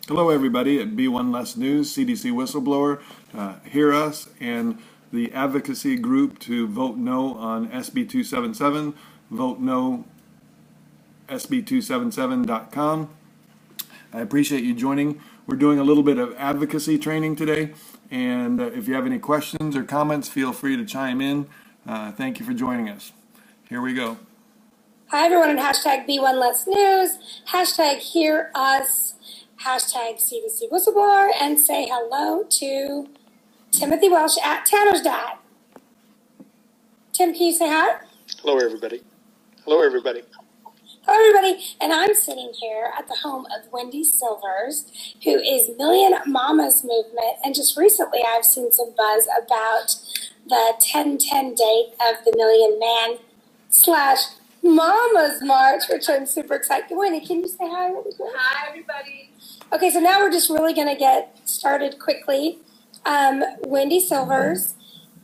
Hello, everybody at B1 Less News, CDC Whistleblower. Hear us and the advocacy group to vote no on SB 277. Vote no, SB277.com. I appreciate you joining. We're doing a little bit of advocacy training today, and if you have any questions or comments, feel free to chime in. Thank you for joining us. Here we go. Hi, everyone, and hashtag B1 Less News, hashtag Hear Us, hashtag CDC Whistleblower, and say hello to Timothy Welsh at TannersDad. Tim, can you say hi? Hello, everybody. Hello, everybody. Hello, everybody. And I'm sitting here at the home of Wendy Silvers, who is Million Mamas Movement. And just recently, I've seen some buzz about the 10-10 date of the Million Man / Mamas March, which I'm super excited. Wendy, can you say hi? Hi, everybody. Okay, so now we're just really going to get started quickly. Wendy Silvers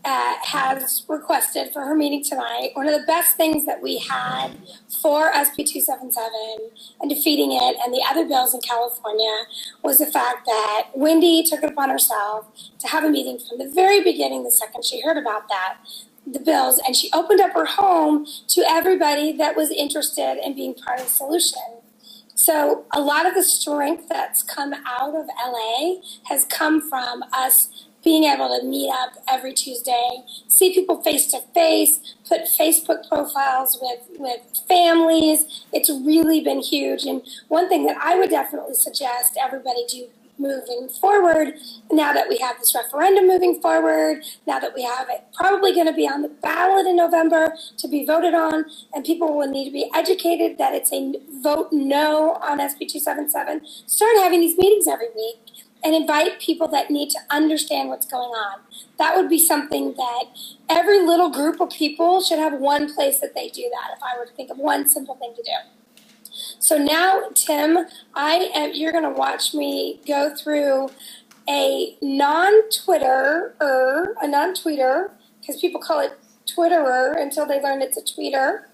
has requested for her meeting tonight, one of the best things that we had for SB 277 and defeating it and the other bills in California was the fact that Wendy took it upon herself to have a meeting from the very beginning, the second she heard about the bills, and she opened up her home to everybody that was interested in being part of the solution. So a lot of the strength that's come out of LA has come from us being able to meet up every Tuesday, see people face to face, put Facebook profiles with families. It's really been huge. And one thing that I would definitely suggest everybody do moving forward, now that we have this referendum moving forward, now that we have it probably going to be on the ballot in November to be voted on, and people will need to be educated that it's a vote no on SB 277, start having these meetings every week and invite people that need to understand what's going on. That would be something that every little group of people should have one place that they do that, if I were to think of one simple thing to do. So now, Tim, you're going to watch me go through a non-tweeter, because people call it Twitterer until they learn it's a tweeter,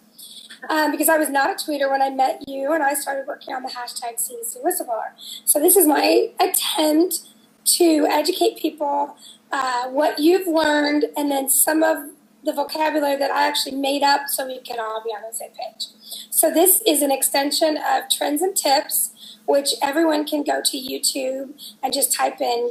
because I was not a tweeter when I met you and I started working on the hashtag CDC Whistleblower. So this is my attempt to educate people what you've learned and then some of the vocabulary that I actually made up so we can all be on the same page. So this is an extension of Trends and Tips, which everyone can go to YouTube and just type in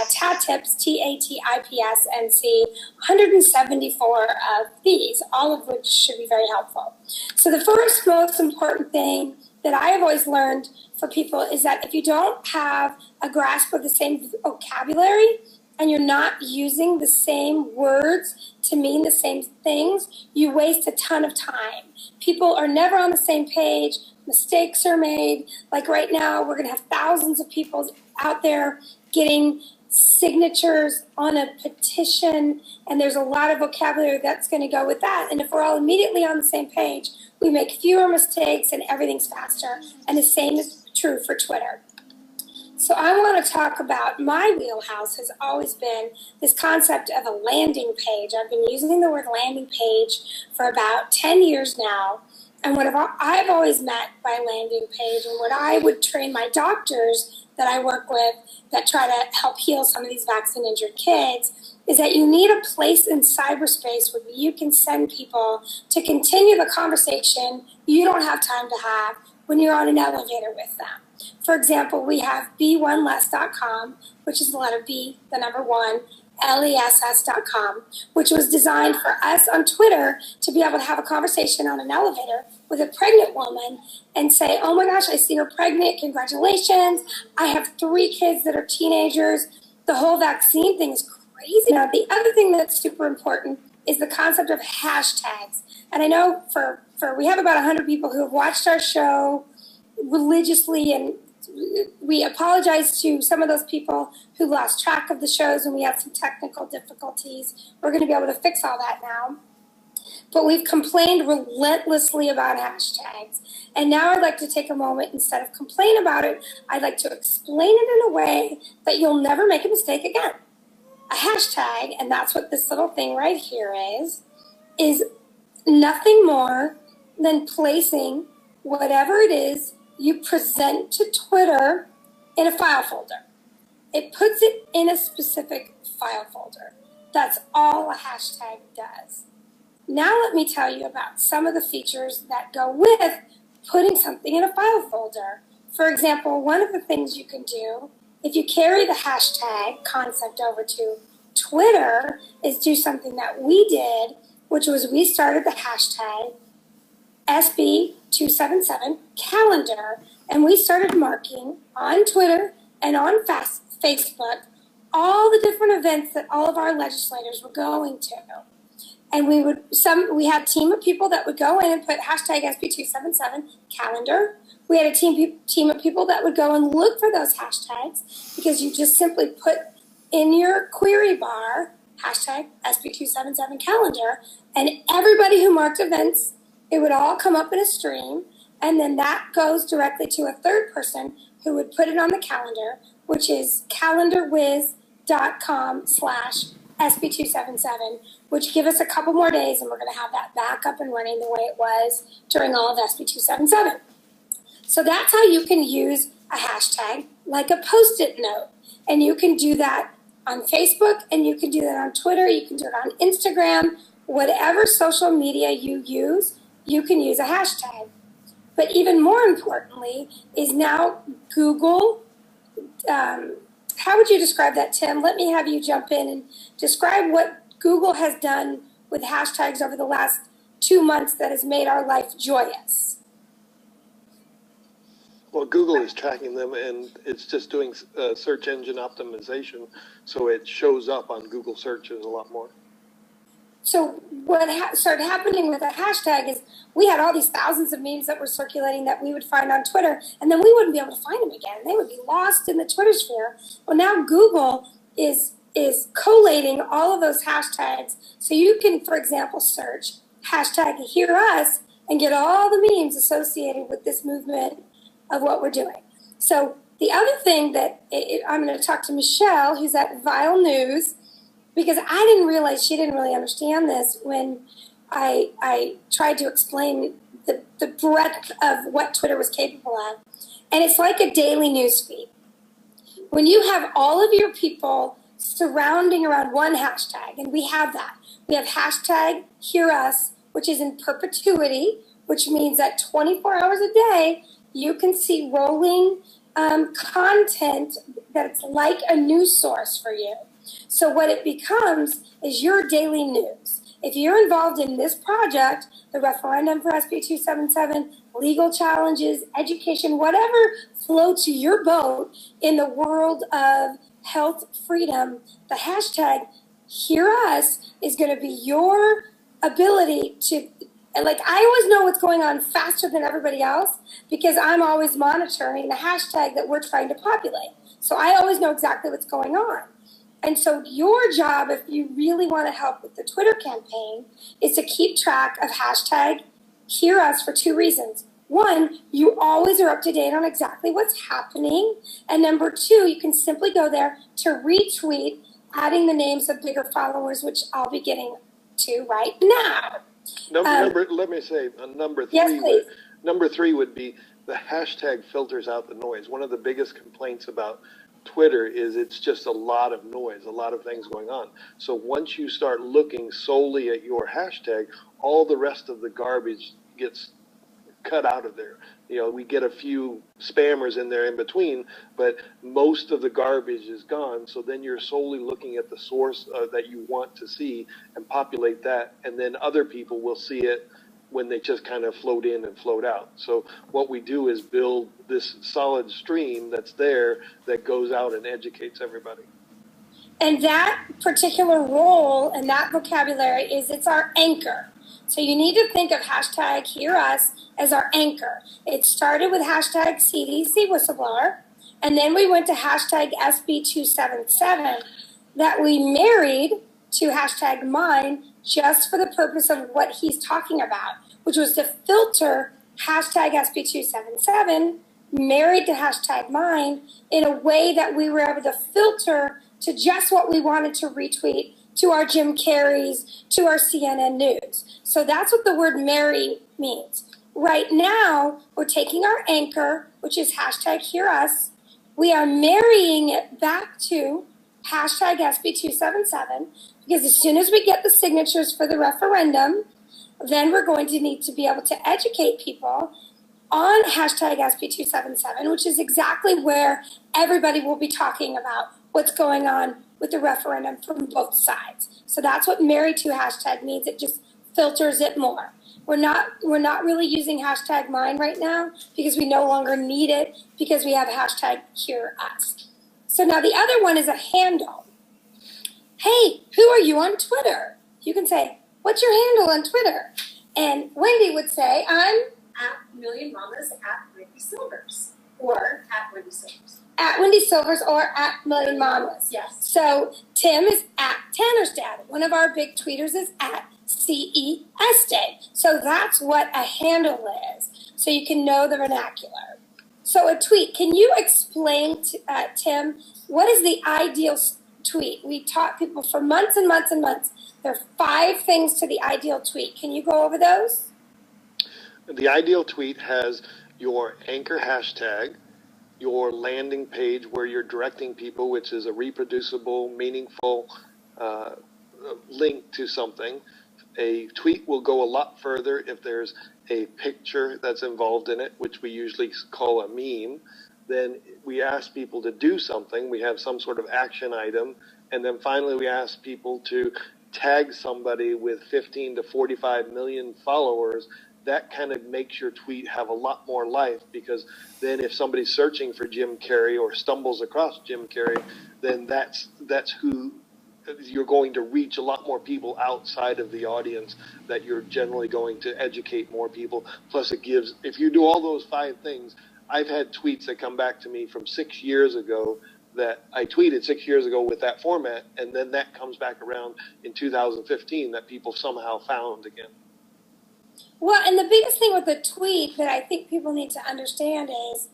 TAD Tips, TATIPS, and see 174 of these, all of which should be very helpful. So the first most important thing that I have always learned for people is that if you don't have a grasp of the same vocabulary, and you're not using the same words to mean the same things, you waste a ton of time. People are never on the same page. Mistakes are made. Like right now, we're going to have thousands of people out there getting signatures on a petition, and there's a lot of vocabulary that's going to go with that. And if we're all immediately on the same page, we make fewer mistakes and everything's faster. And the same is true for Twitter. So I want to talk about my wheelhouse has always been this concept of a landing page. I've been using the word landing page for about 10 years now. And what I've always meant by landing page and what I would train my doctors that I work with that try to help heal some of these vaccine-injured kids is that you need a place in cyberspace where you can send people to continue the conversation you don't have time to have when you're on an elevator with them. For example, we have b1less.com, which is the letter B, the number 1, less.com, which was designed for us on Twitter to be able to have a conversation on an elevator with a pregnant woman and say, oh my gosh, I see her pregnant, congratulations. I have 3 kids that are teenagers. The whole vaccine thing is crazy. Now, the other thing that's super important is the concept of hashtags. And I know for we have about 100 people who have watched our show religiously, and we apologize to some of those people who lost track of the shows and we had some technical difficulties. We're going to be able to fix all that now. But we've complained relentlessly about hashtags. And now I'd like to take a moment, instead of complain about it, I'd like to explain it in a way that you'll never make a mistake again. A hashtag, and that's what this little thing right here is nothing more than placing whatever it is you present to Twitter in a file folder. It puts it in a specific file folder. That's all a hashtag does. Now let me tell you about some of the features that go with putting something in a file folder. For example, one of the things you can do if you carry the hashtag concept over to Twitter is do something that we did, which was we started the hashtag SB277 calendar, and we started marking on Twitter and on Facebook all the different events that all of our legislators were going to. And we had a team of people that would go in and put hashtag SB277 calendar. We had a team of people that would go and look for those hashtags, because you just simply put in your query bar hashtag SB277 calendar, and everybody who marked events, it would all come up in a stream, and then that goes directly to a third person who would put it on the calendar, which is calendarwiz.com/SB277, which give us a couple more days, and we're going to have that back up and running the way it was during all of SB277. So that's how you can use a hashtag like a Post-it note. And you can do that on Facebook, and you can do that on Twitter, you can do it on Instagram, whatever social media you use, you can use a hashtag. But even more importantly is now Google. How would you describe that, Tim? Let me have you jump in and describe what Google has done with hashtags over the last 2 months that has made our life joyous. Well, Google is tracking them, and it's just doing search engine optimization, so it shows up on Google searches a lot more. So what started happening with a hashtag is we had all these thousands of memes that were circulating that we would find on Twitter, and then we wouldn't be able to find them again. They would be lost in the Twitter sphere. Well, now Google is collating all of those hashtags, so you can, for example, search hashtag Hear Us and get all the memes associated with this movement of what we're doing. So the other thing that I'm going to talk to Michelle, who's at Vile News, because I didn't realize she didn't really understand this when I tried to explain the breadth of what Twitter was capable of. And it's like a daily news feed. When you have all of your people surrounding around one hashtag, and we have that. We have hashtag Hear Us, which is in perpetuity, which means that 24 hours a day, you can see rolling content that's like a news source for you. So what it becomes is your daily news. If you're involved in this project, the referendum for SB277, legal challenges, education, whatever floats your boat in the world of health freedom, the hashtag Hear Us is going to be your ability to, like, I always know what's going on faster than everybody else because I'm always monitoring the hashtag that we're trying to populate. So I always know exactly what's going on. And so your job, if you really want to help with the Twitter campaign, is to keep track of hashtag Hear Us for 2 reasons. 1, you always are up to date on exactly what's happening. And number 2, you can simply go there to retweet, adding the names of bigger followers, which I'll be getting to right now. Let me say, number 3. Yes, please. Number 3 would be the hashtag filters out the noise. One of the biggest complaints about Twitter is it's just a lot of noise, a lot of things going on. So once you start looking solely at your hashtag, all the rest of the garbage gets cut out of there. You know, we get a few spammers in there in between, but most of the garbage is gone. So then you're solely looking at the source that you want to see and populate that, and then other people will see it when they just kind of float in and float out. So what we do is build this solid stream that's there that goes out and educates everybody. And that particular role and that vocabulary it's our anchor. So you need to think of hashtag Hear Us as our anchor. It started with hashtag CDC whistleblower, and then we went to hashtag SB277 that we married to hashtag mine just for the purpose of what he's talking about, which was to filter hashtag SB277 married to hashtag mine in a way that we were able to filter to just what we wanted to retweet to our Jim Carreys, to our CNN News. So that's what the word marry means. Right now, we're taking our anchor, which is hashtag Hear Us, we are marrying it back to hashtag SB277, because as soon as we get the signatures for the referendum, then we're going to need to be able to educate people on hashtag SB277, which is exactly where everybody will be talking about what's going on with the referendum from both sides. So that's what married to hashtag means. It just filters it more. We're not really using hashtag mine right now because we no longer need it because we have hashtag hear us. So now the other one is a handle. Hey, who are you on Twitter? You can say, what's your handle on Twitter? And Wendy would say, I'm at Million Mamas at Wendy Silvers or at Wendy Silvers. At Wendy Silvers or at Million Mamas. Yes. So Tim is at TannersDad. One of our big tweeters is at CESDad. So that's what a handle is. So you can know the vernacular. So a tweet, can you explain, Tim, what is the ideal tweet? We taught people for months and months and months. There are 5 things to the ideal tweet. Can you go over those? The ideal tweet has your anchor hashtag, your landing page where you're directing people, which is a reproducible, meaningful link to something. A tweet will go a lot further if there's a picture that's involved in it, which we usually call a meme. Then we ask people to do something. We have some sort of action item. And then finally we ask people to tag somebody with 15 to 45 million followers. That kind of makes your tweet have a lot more life, because then if somebody's searching for Jim Carrey or stumbles across Jim Carrey, then that's who you're going to reach a lot more people outside of the audience that you're generally going to educate more people. Plus it gives, if you do all those 5 things, I've had tweets that come back to me from 6 years ago that I tweeted 6 years ago with that format, and then that comes back around in 2015 that people somehow found again. Well, and the biggest thing with the tweet that I think people need to understand is,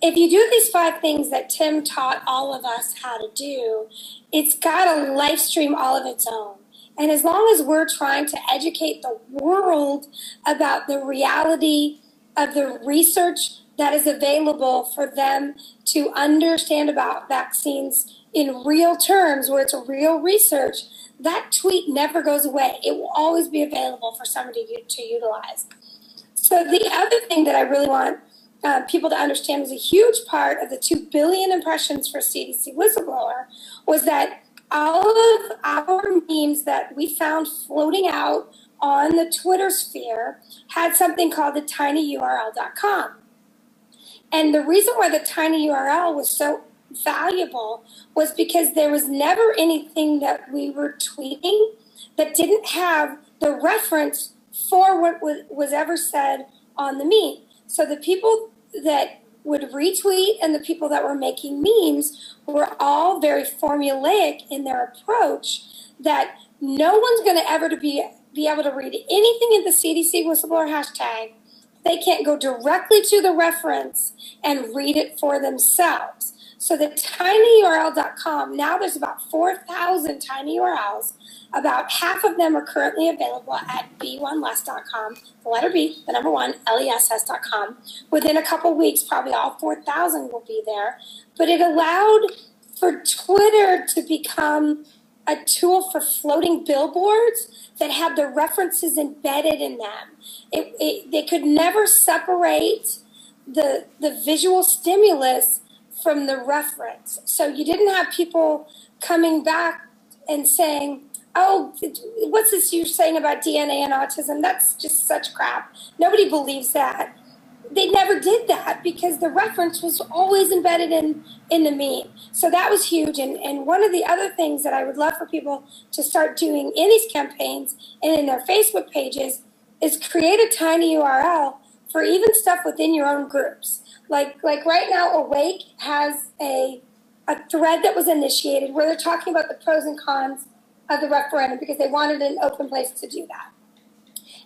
if you do these 5 things that Tim taught all of us how to do, it's got a life stream all of its own. And as long as we're trying to educate the world about the reality of the research that is available for them to understand about vaccines in real terms, where it's a real research, that tweet never goes away. It will always be available for somebody to utilize. So the other thing that I really want people to understand was a huge part of the 2 billion impressions for CDC Whistleblower was that all of our memes that we found floating out on the Twitter sphere had something called the tinyurl.com. And the reason why the tiny URL was so valuable was because there was never anything that we were tweeting that didn't have the reference for what was ever said on the meme. So the people that would retweet and the people that were making memes were all very formulaic in their approach, that no one's going to ever be able to read anything in the CDC whistleblower hashtag. They can't go directly to the reference and read it for themselves. So the tinyurl.com, now there's about 4,000 tiny URLs. About half of them are currently available at b1less.com, the letter B, the number 1, less.com. Within a couple weeks, probably all 4,000 will be there. But it allowed for Twitter to become a tool for floating billboards that had the references embedded in them. They could never separate the visual stimulus from the reference. So you didn't have people coming back and saying, oh, what's this you're saying about DNA and autism? That's just such crap. Nobody believes that. They never did that because the reference was always embedded in the meme. So that was huge. And one of the other things that I would love for people to start doing in these campaigns and in their Facebook pages is create a tiny URL for even stuff within your own groups. Like right now, Awake has a thread that was initiated where they're talking about the pros and cons of the referendum because they wanted an open place to do that.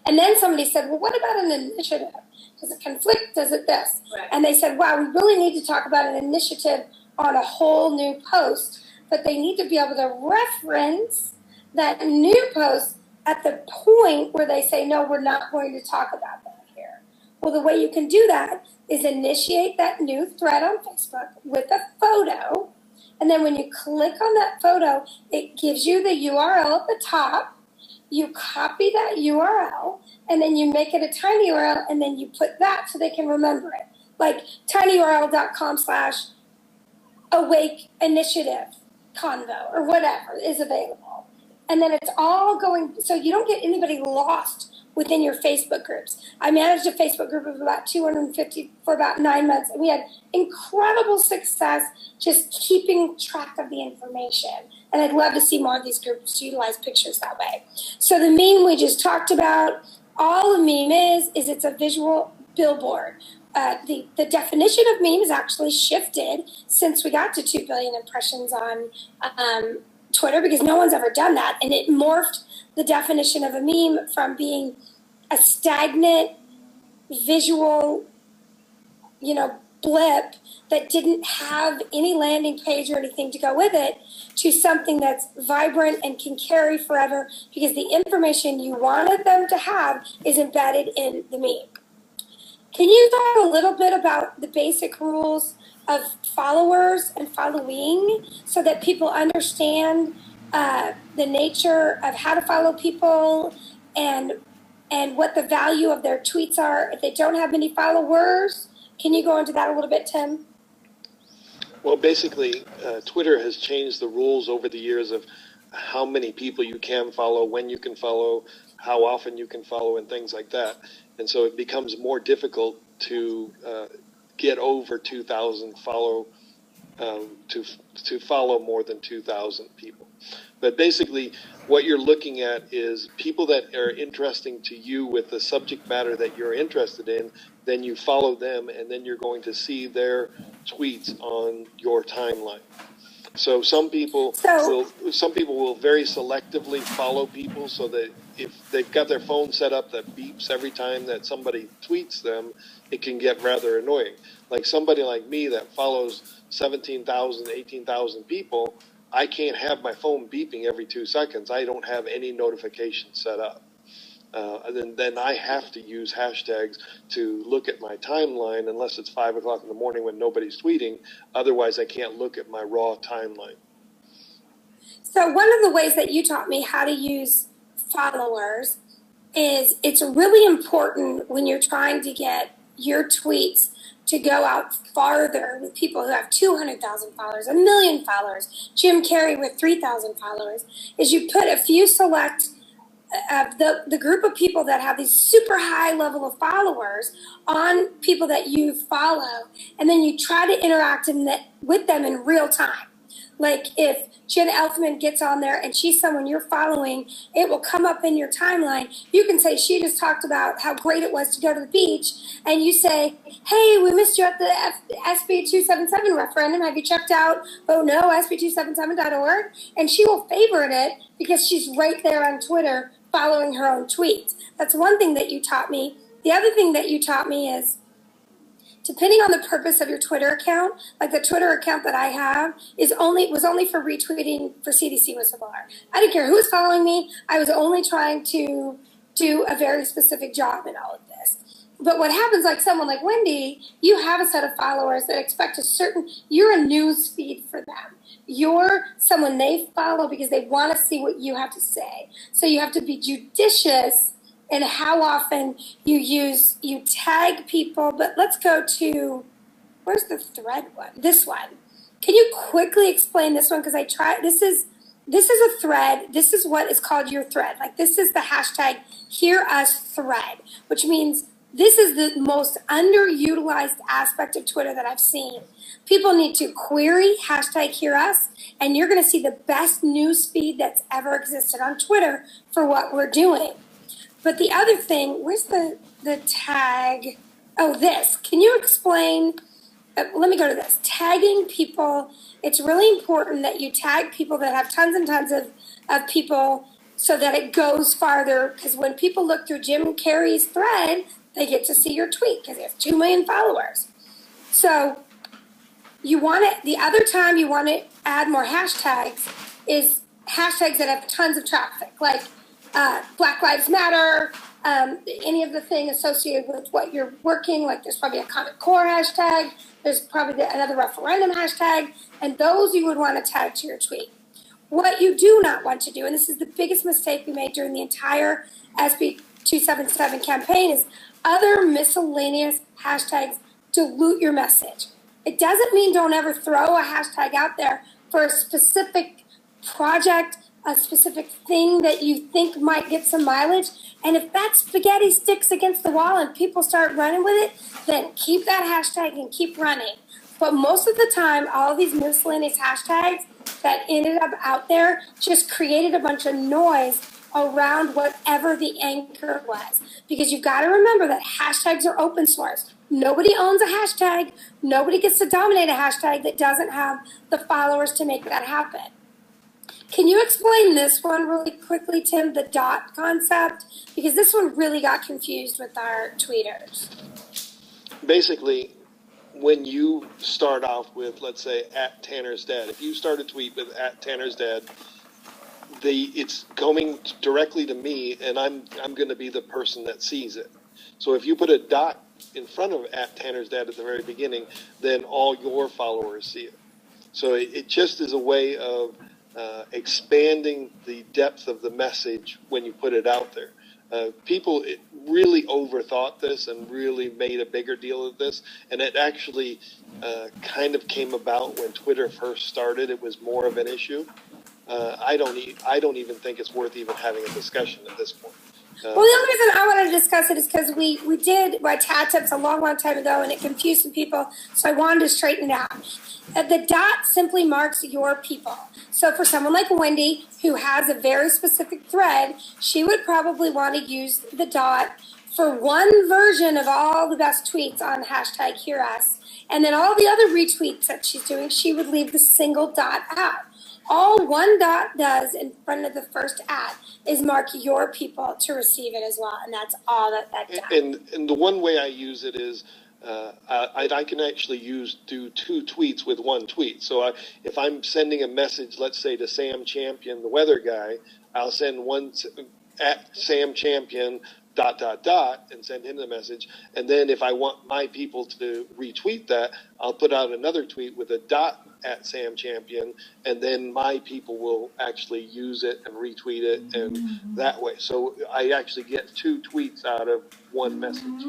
And then somebody said, well, what about an initiative? Does it conflict? Does it this? Right. And they said, wow, we really need to talk about an initiative on a whole new post, but they need to be able to reference that new post at the point where they say, no, we're not going to talk about that here. Well, the way you can do that is initiate that new thread on Facebook with a photo. And then when you click on that photo, it gives you the URL at the top. You copy that URL, and then you make it a tiny URL, and then you put that so they can remember it. Like tinyurl.com/awake initiative convo or whatever is available. And then it's all going, so you don't get anybody lost within your Facebook groups. I managed a Facebook group of about 250 for about 9 months, and we had incredible success just keeping track of the information. And I'd love to see more of these groups utilize pictures that way. So the meme we just talked about, all a meme is it's a visual billboard. The definition of meme has actually shifted since we got to 2 billion impressions on Twitter, because no one's ever done that. And it morphed the definition of a meme from being a stagnant visual, blip that didn't have any landing page or anything to go with it, to something that's vibrant and can carry forever, because the information you wanted them to have is embedded in the meme. Can you talk a little bit about the basic rules of followers and following so that people understand the nature of how to follow people and what the value of their tweets are if they don't have many followers? Can you go into that a little bit, Tim? Well, basically, Twitter has changed the rules over the years of how many people you can follow, when you can follow, how often you can follow, and things like that. And so it becomes more difficult to get over 2,000 follow, to follow more than 2,000 people. But basically, what you're looking at is people that are interesting to you with the subject matter that you're interested in. Then you follow them, and then you're going to see their tweets on your timeline. So some people will very selectively follow people, so that if they've got their phone set up that beeps every time that somebody tweets them, it can get rather annoying. Like somebody like me that follows 17,000, 18,000 people, I can't have my phone beeping every 2 seconds. I don't have any notifications set up. Then I have to use hashtags to look at my timeline unless it's 5 o'clock in the morning when nobody's tweeting. Otherwise, I can't look at my raw timeline. So one of the ways that you taught me how to use followers is it's really important when you're trying to get your tweets to go out farther with people who have 200,000 followers, 1 million followers, Jim Carrey with 3,000 followers, is you put a few select the group of people that have these super high level of followers on people that you follow, and then you try to interact with them in real time. Like if Jen Elfman gets on there and she's someone you're following, it will come up in your timeline. You can say she just talked about how great it was to go to the beach, and you say, hey, we missed you at the SB 277 referendum. Have you checked out SB277.org? And she will favorite it because she's right there on Twitter following her own tweets. That's one thing that you taught me. The other thing that you taught me is, depending on the purpose of your Twitter account, like the Twitter account that I have was only for retweeting for CDC whistleblower. I didn't care who was following me. I was only trying to do a very specific job in all of this. But what happens, like someone like Wendy, you have a set of followers that expect you're a news feed for them. You're someone they follow because they want to see what you have to say. So you have to be judicious in how often you tag people. But let's go to, where's the thread one? This one. Can you quickly explain this one? Because this is a thread. This is what is called your thread. Like this is the hashtag #HearUsThread, which means this is the most underutilized aspect of Twitter that I've seen. People need to query #HearUs, and you're going to see the best news feed that's ever existed on Twitter for what we're doing. But the other thing, where's the tag? Oh, this. Can you explain? Let me go to this. Tagging people. It's really important that you tag people that have tons and tons of people so that it goes farther. Because when people look through Jim Carrey's thread, they get to see your tweet because he has 2 million followers. So the other time you want to add more hashtags is hashtags that have tons of traffic. Like Black Lives Matter, any of the thing associated with what you're working, like there's probably a Common Core hashtag, there's probably another referendum hashtag, and those you would want to tag to your tweet. What you do not want to do, and this is the biggest mistake we made during the entire SB 277 campaign, is other miscellaneous hashtags dilute your message. It doesn't mean don't ever throw a hashtag out there for a specific project, a specific thing that you think might get some mileage. And if that spaghetti sticks against the wall and people start running with it, then keep that hashtag and keep running. But most of the time, all of these miscellaneous hashtags that ended up out there just created a bunch of noise around whatever the anchor was. Because you've got to remember that hashtags are open source. Nobody owns a hashtag. Nobody gets to dominate a hashtag that doesn't have the followers to make that happen. Can you explain this one really quickly, Tim, the dot concept? Because this one really got confused with our tweeters. Basically, when you start off with, let's say, at TannersDad, if you start a tweet with at TannersDad, it's coming directly to me, and I'm going to be the person that sees it. So if you put a dot in front of at TannersDad at the very beginning, then all your followers see it. So it just is a way of expanding the depth of the message when you put it out there. People really overthought this and really made a bigger deal of this, and it actually kind of came about when Twitter first started. It was more of an issue. I don't even think it's worth even having a discussion at this point. Well, the only reason I wanted to discuss it is because we did TAD tips a long time ago, and it confused some people, so I wanted to straighten it out. The dot simply marks your people. So for someone like Wendy, who has a very specific thread, she would probably want to use the dot for one version of all the best tweets on hashtag Hear Us, and then all the other retweets that she's doing, she would leave the single dot out. All one dot does in front of the first ad is mark your people to receive it as well, and that's all that does. And the one way I use it is I can actually do two tweets with one tweet. So if I'm sending a message, let's say to Sam Champion, the weather guy, I'll send one at Sam Champion ... and send him the message. And then if I want my people to retweet that, I'll put out another tweet with a dot at Sam Champion, and then my people will actually use it and retweet it, and that way. So I actually get two tweets out of one message.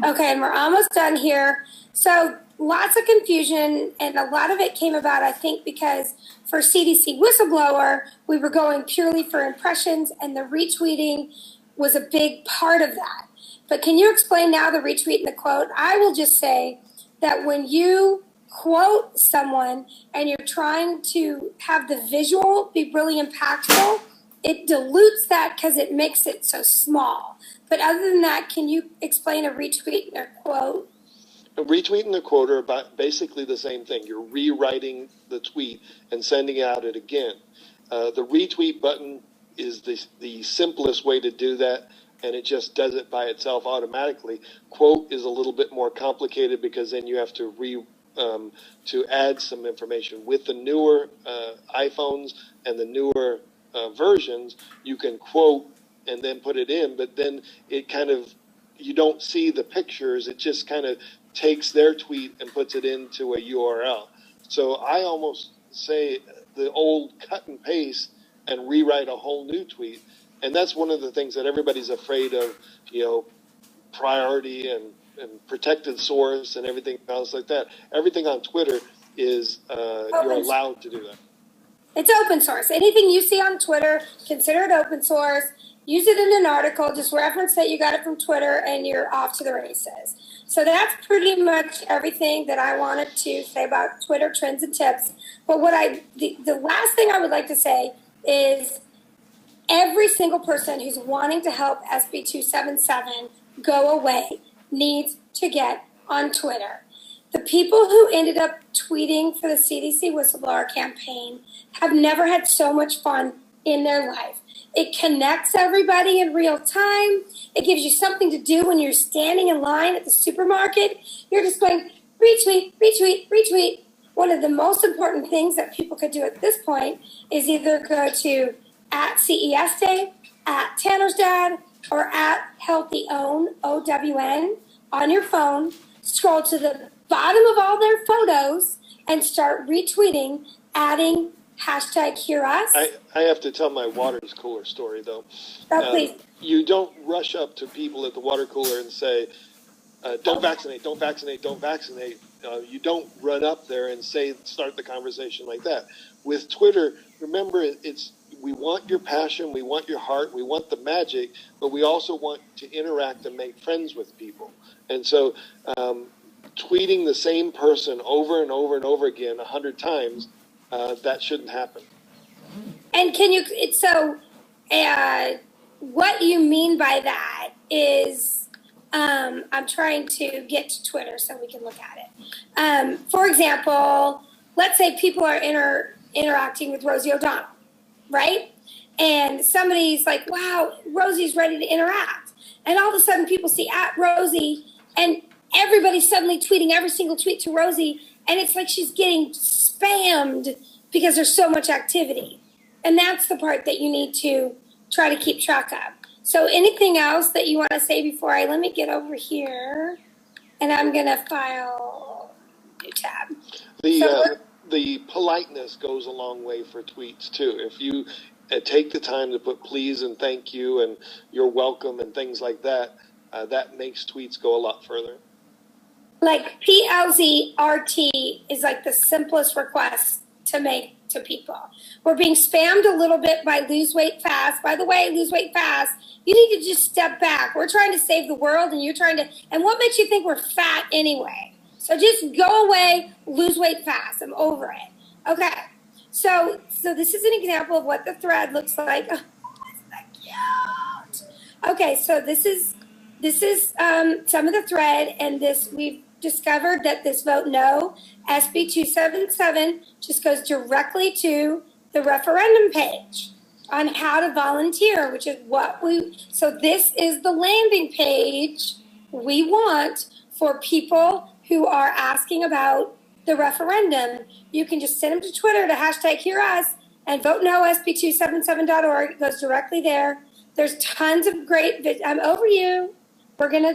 Okay, and we're almost done here. So lots of confusion, and a lot of it came about, I think, because for CDC whistleblower, we were going purely for impressions, and the retweeting was a big part of that. But can you explain now the retweet and the quote? I will just say that when you quote someone and you're trying to have the visual be really impactful, it dilutes that because it makes it so small. But other than that, can you explain a retweet and a quote? A retweet and a quote are about basically the same thing. You're rewriting the tweet and sending out it again. The retweet button is the simplest way to do that, and it just does it by itself automatically. Quote is a little bit more complicated because then you have to add some information. With the newer iPhones and the newer versions, you can quote and then put it in, but then it kind of, you don't see the pictures. It just kind of takes their tweet and puts it into a URL. So I almost say the old cut and paste and rewrite a whole new tweet. And that's one of the things that everybody's afraid of, priority and protected source and everything else like that. Everything on Twitter is, you're allowed to do that. It's open source. Anything you see on Twitter, consider it open source. Use it in an article, just reference that you got it from Twitter, and you're off to the races. So that's pretty much everything that I wanted to say about Twitter trends and tips. But the last thing I would like to say is every single person who's wanting to help SB 277 go away needs to get on Twitter. The people who ended up tweeting for the CDC whistleblower campaign have never had so much fun in their life. It connects everybody in real time. It gives you something to do when you're standing in line at the supermarket. You're just going retweet, retweet, retweet. One of the most important things that people could do at this point is either go to at CES Day at TannersDad or at HealthyOwn, OWN, on your phone. Scroll to the bottom of all their photos and start retweeting, adding hashtag Hear Us. I have to tell my water cooler story, though. Please. You don't rush up to people at the water cooler and say, don't vaccinate, don't vaccinate, don't vaccinate. You don't run up there and start the conversation like that. With Twitter, remember, we want your passion, we want your heart, we want the magic, but we also want to interact and make friends with people. And so tweeting the same person over and over and over again 100 times, that shouldn't happen. And what you mean by that is, I'm trying to get to Twitter so we can look at it. For example, let's say people are interacting with Rosie O'Donnell, right? And somebody's like, wow, Rosie's ready to interact. And all of a sudden people see at Rosie and everybody's suddenly tweeting every single tweet to Rosie. And it's like she's getting spammed because there's so much activity. And that's the part that you need to try to keep track of. So anything else that you want to say before let me get over here, and I'm going to file new tab. The politeness goes a long way for tweets, too. If you take the time to put please and thank you and you're welcome and things like that, that makes tweets go a lot further. Like PLZRT is like the simplest request to make to people. We're being spammed a little bit by Lose Weight Fast. By the way, Lose Weight Fast, you need to just step back. We're trying to save the world and you're trying to, and what makes you think we're fat anyway? So just go away, lose weight fast. I'm over it. Okay. So this is an example of what the thread looks like. Oh, isn't that cute? Okay, so this is some of the thread, and we've discovered that this vote no, SB 277, just goes directly to the referendum page on how to volunteer, which is so this is the landing page we want for people who are asking about the referendum. You can just send them to Twitter to hashtag Hear Us and vote no, SB277.org. It goes directly there. There's tons of great, I'm over you. We're gonna,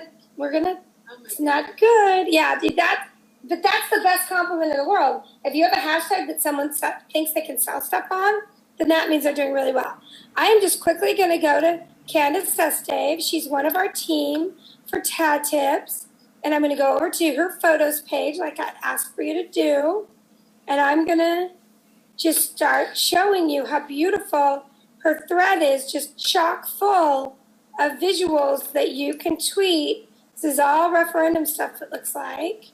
it's not good. Yeah, but that's the best compliment in the world. If you have a hashtag that someone thinks they can sell stuff on, then that means they're doing really well. I am just quickly going to go to Candace Sestave. She's one of our team for TAD Tips. And I'm going to go over to her photos page like I asked for you to do. And I'm going to just start showing you how beautiful her thread is, just chock full of visuals that you can tweet. This is all referendum stuff, it looks like.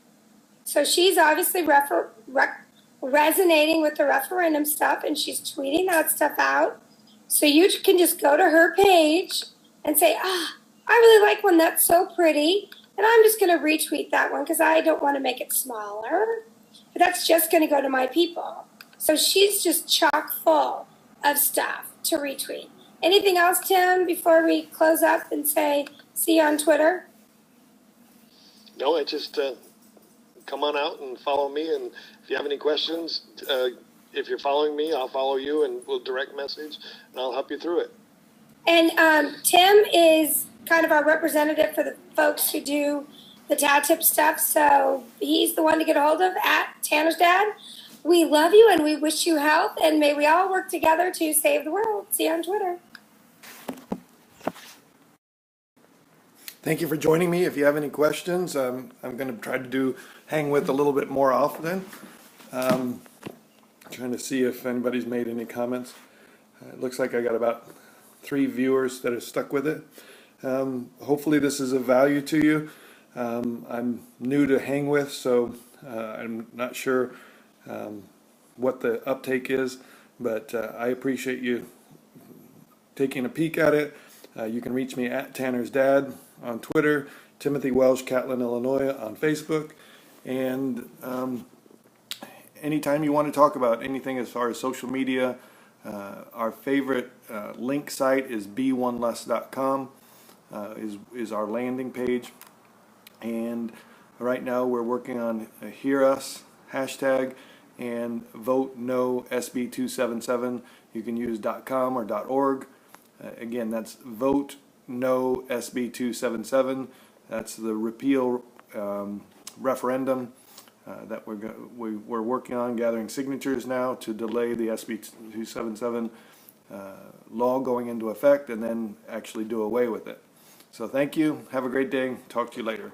So she's obviously resonating with the referendum stuff, and she's tweeting that stuff out. So you can just go to her page and say, I really like one that's so pretty, and I'm just going to retweet that one because I don't want to make it smaller. But that's just going to go to my people. So she's just chock full of stuff to retweet. Anything else, Tim, before we close up and say, see you on Twitter? No, I just come on out and follow me. And if you have any questions, if you're following me, I'll follow you and we'll direct message and I'll help you through it. And Tim is kind of our representative for the folks who do the TAD Tip stuff. So he's the one to get a hold of at TannersDad. We love you and we wish you health, and may we all work together to save the world. See you on Twitter. Thank you for joining me. If you have any questions, I'm going to try to hang with a little bit more often. Trying to see if anybody's made any comments. It looks like I got about 3 viewers that have stuck with it. Hopefully this is of value to you. I'm new to hang with, so I'm not sure what the uptake is, but I appreciate you taking a peek at it. You can reach me at TannersDad on Twitter, Timothy Welsh, Catlin, Illinois on Facebook, and anytime you want to talk about anything as far as social media, our favorite link site is beoneless.com, is our landing page, and right now we're working on a Hear Us hashtag and vote no SB277. You can use .com or .org. Again, that's vote no SB 277. That's the repeal referendum that we're working on, gathering signatures now to delay the SB 277 law going into effect and then actually do away with it. So thank you. Have a great day. Talk to you later.